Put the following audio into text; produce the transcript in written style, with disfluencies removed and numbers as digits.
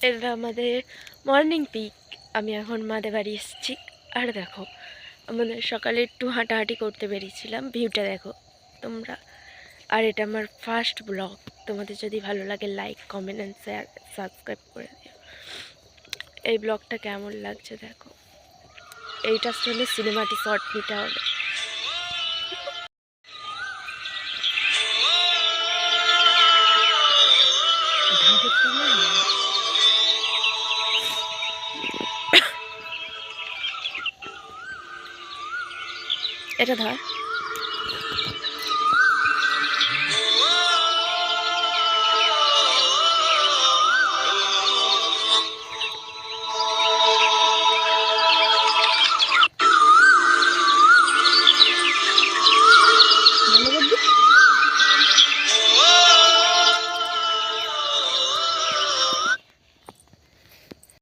এটা আমাদের morning pick. আমি এখন মাদের বাড়ি এসেছি। আর দেখো, আমাদের সকালে একটু হাঁটাহাঁটি করতে বেরিয়েছিলাম। ভিউটা দেখো তোমরা। আর এটা আমার ফার্স্ট ব্লগ। তোমাদের যদি ভালো লাগে like, comment and share, subscribe করে দিও। এই ব্লগটা কেমন লাগছে দেখো। এইটা আসলে সিনেমাটি শর্ট নিতে হবে। এটা ধর।